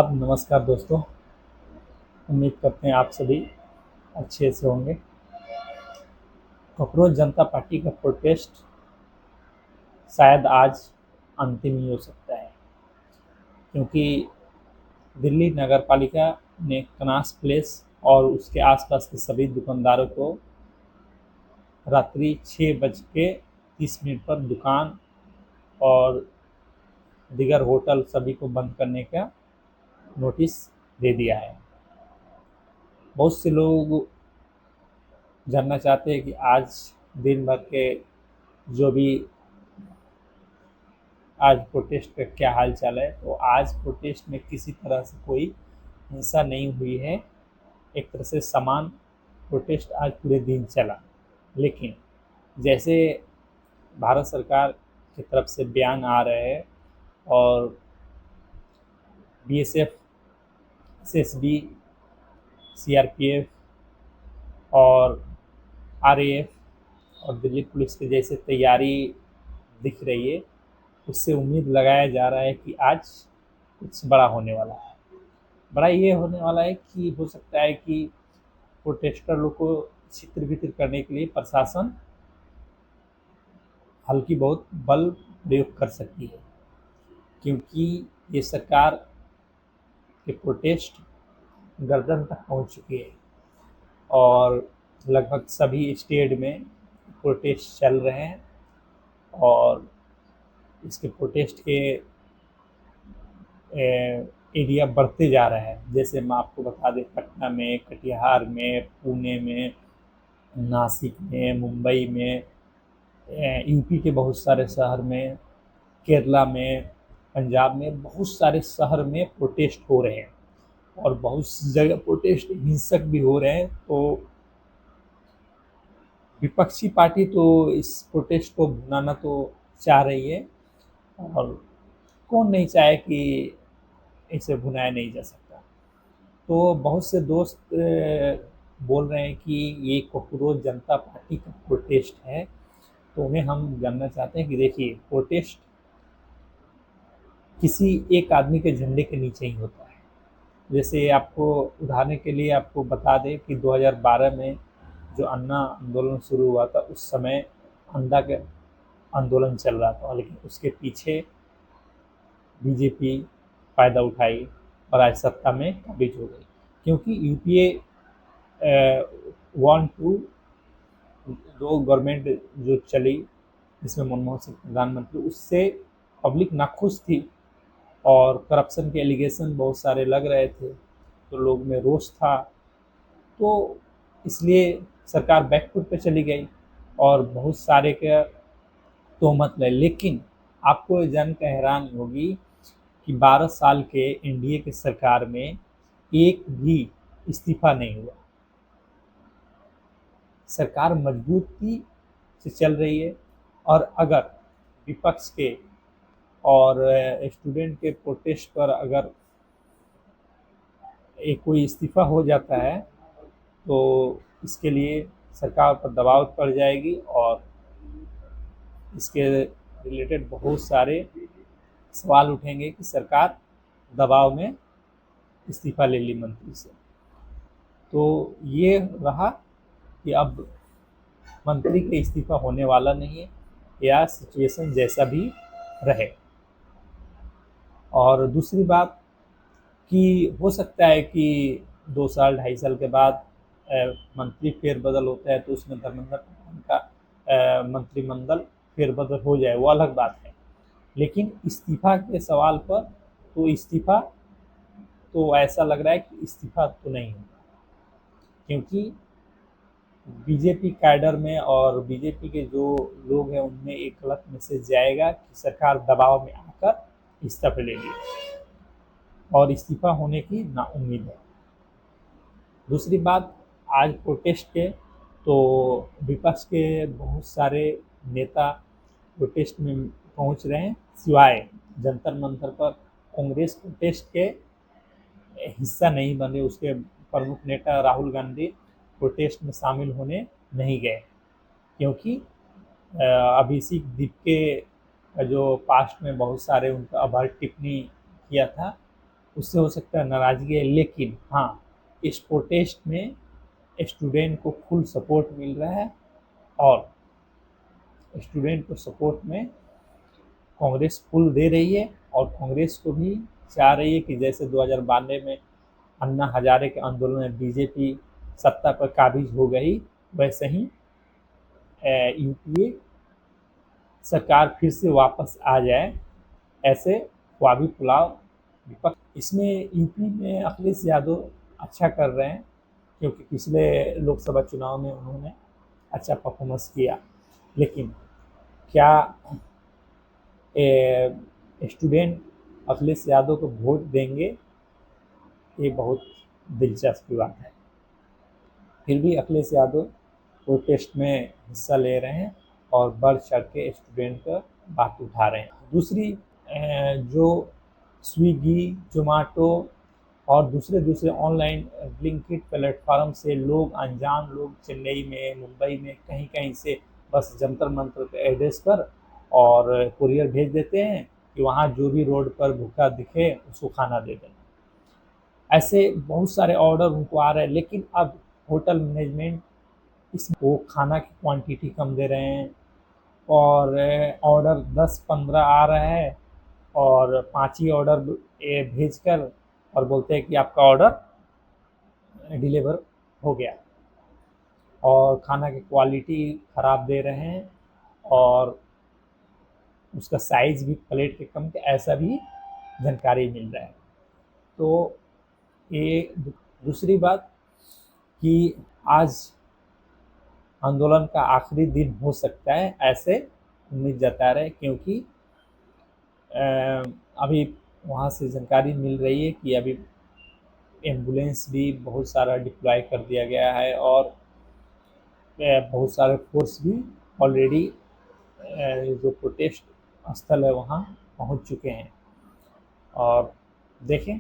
आदाब, नमस्कार दोस्तों। उम्मीद करते हैं आप सभी अच्छे से होंगे। कॉकरोच जनता पार्टी का प्रोटेस्ट शायद आज अंतिम ही हो सकता है, क्योंकि दिल्ली नगर पालिका ने कनास प्लेस और उसके आसपास के सभी दुकानदारों को रात्रि 6:30 पर दुकान और दीगर होटल सभी को बंद करने का नोटिस दे दिया है। बहुत से लोग जानना चाहते हैं कि आज दिन भर के जो भी आज प्रोटेस्ट का क्या हाल चाल है। तो आज प्रोटेस्ट में किसी तरह से कोई हिंसा नहीं हुई है। एक तरह से समान प्रोटेस्ट आज पूरे दिन चला, लेकिन जैसे भारत सरकार की तरफ से बयान आ रहे हैं और बीएसएफ, एसएसबी, सीआरपीएफ और आरएएफ और दिल्ली पुलिस के जैसे तैयारी दिख रही है, उससे उम्मीद लगाया जा रहा है कि आज कुछ बड़ा होने वाला है। बड़ा ये होने वाला है कि हो सकता है कि प्रोटेस्टर लोग को छितर बितर करने के लिए प्रशासन हल्की बहुत बल प्रयोग कर सकती है, क्योंकि ये सरकार के प्रोटेस्ट गर्दन तक पहुंच चुके हैं और लगभग सभी स्टेट में प्रोटेस्ट चल रहे हैं। और इसके प्रोटेस्ट के एरिया बढ़ते जा रहा है। जैसे मैं आपको बता दें, पटना में, कटिहार में, पुणे में, नासिक में, मुंबई में, यूपी के बहुत सारे शहर में, केरला में, पंजाब में बहुत सारे शहर में प्रोटेस्ट हो रहे हैं और बहुत सी जगह प्रोटेस्ट हिंसक भी हो रहे हैं। तो विपक्षी पार्टी तो इस प्रोटेस्ट को भुनाना तो चाह रही है, और कौन नहीं चाहे कि इसे भुनाया नहीं जा सकता। तो बहुत से दोस्त बोल रहे हैं कि ये कॉकरोच जनता पार्टी का प्रोटेस्ट है। तो उन्हें हम जानना चाहते हैं कि देखिए, प्रोटेस्ट किसी एक आदमी के झंडे के नीचे ही होता है। जैसे आपको उदाहरण के लिए आपको बता दें कि 2012 में जो अन्ना आंदोलन शुरू हुआ था, उस समय अंधा के आंदोलन चल रहा था, लेकिन उसके पीछे बीजेपी फ़ायदा उठाई और आज सत्ता में काबिज हो गई, क्योंकि यूपीए 1-2 दो गवर्नमेंट जो चली, जिसमें मनमोहन सिंह प्रधानमंत्री, उससे पब्लिक नाखुश थी और करप्शन के एलिगेशन बहुत सारे लग रहे थे, तो लोग में रोष था। तो इसलिए सरकार बैकफुट पे चली गई और बहुत सारे के तोहमत लगे। लेकिन आपको ये जानकर हैरानी होगी कि 12 साल के एनडीए की सरकार में एक भी इस्तीफा नहीं हुआ। सरकार मजबूती से चल रही है। और अगर विपक्ष के और स्टूडेंट के प्रोटेस्ट पर अगर एक कोई इस्तीफा हो जाता है, तो इसके लिए सरकार पर दबाव पड़ जाएगी और इसके रिलेटेड बहुत सारे सवाल उठेंगे कि सरकार दबाव में इस्तीफा ले ली मंत्री से। तो ये रहा कि अब मंत्री का इस्तीफा होने वाला नहीं है, या सिचुएशन जैसा भी रहे। और दूसरी बात कि हो सकता है कि 2 साल 2.5 साल के बाद मंत्री फेरबदल होता है, तो उसमें धर्मेंद्र प्रधान का मंत्रिमंडल फेरबदल हो जाए, वो अलग बात है। लेकिन इस्तीफा के सवाल पर तो इस्तीफा तो ऐसा लग रहा है कि इस्तीफा तो नहीं होगा, क्योंकि बीजेपी कैडर में और बीजेपी के जो लोग हैं उनमें एक गलत मैसेज जाएगा कि सरकार दबाव में आकर इस्तीफा ले ली और इस्तीफा होने की नाउम्मीद है। दूसरी बात, आज प्रोटेस्ट के तो विपक्ष के बहुत सारे नेता प्रोटेस्ट में पहुंच रहे हैं, सिवाय जंतर मंतर पर कांग्रेस प्रोटेस्ट के हिस्सा नहीं बने। उसके प्रमुख नेता राहुल गांधी प्रोटेस्ट में शामिल होने नहीं गए, क्योंकि अभिषेक दीप के जो पास्ट में बहुत सारे उनका आभार टिप्पणी किया था, उससे हो सकता है नाराज़गी है, लेकिन हाँ, इस प्रोटेस्ट में स्टूडेंट को फुल सपोर्ट मिल रहा है और स्टूडेंट को सपोर्ट में कांग्रेस फुल दे रही है और कांग्रेस को भी चाह रही है कि जैसे 2092 में अन्ना हजारे के आंदोलन में बीजेपी सत्ता पर काबिज हो गई, वैसे ही यूपीए सरकार फिर से वापस आ जाए, ऐसे ख्वाबी पुलाव विपक्ष। इसमें यूपी में अखिलेश यादव अच्छा कर रहे हैं क्योंकि पिछले लोकसभा चुनाव में उन्होंने अच्छा परफॉर्मेंस किया, लेकिन क्या स्टूडेंट अखिलेश यादव को वोट देंगे, ये बहुत दिलचस्प बात है। फिर भी अखिलेश यादव प्रोटेस्ट में हिस्सा ले रहे हैं और बढ़ चढ़ के स्टूडेंट का बात उठा रहे हैं। दूसरी जो स्विगी, जोमेटो और दूसरे ऑनलाइन ब्लिंकिट प्लेटफॉर्म से लोग, अनजान लोग चेन्नई में, मुंबई में कहीं कहीं से बस जंतर मंतर के एड्रेस पर और कुरियर भेज देते हैं कि वहाँ जो भी रोड पर भूखा दिखे उसको खाना दे देना। ऐसे बहुत सारे ऑर्डर उनको आ रहे हैं, लेकिन अब होटल मैनेजमेंट इसको खाना की क्वांटिटी कम दे रहे हैं और ऑर्डर 10-15 आ रहा है और 5 ही ऑर्डर भेजकर और बोलते हैं कि आपका ऑर्डर डिलीवर हो गया, और खाना की क्वालिटी ख़राब दे रहे हैं और उसका साइज़ भी प्लेट के कम के, ऐसा भी जानकारी मिल रहा है। तो ये दूसरी बात कि आज आंदोलन का आखिरी दिन हो सकता है, ऐसे उम्मीद जता रहे, क्योंकि अभी वहाँ से जानकारी मिल रही है कि अभी एम्बुलेंस भी बहुत सारा डिप्लॉय कर दिया गया है और बहुत सारे फोर्स भी ऑलरेडी जो प्रोटेस्ट स्थल है वहाँ पहुँच चुके हैं। और देखें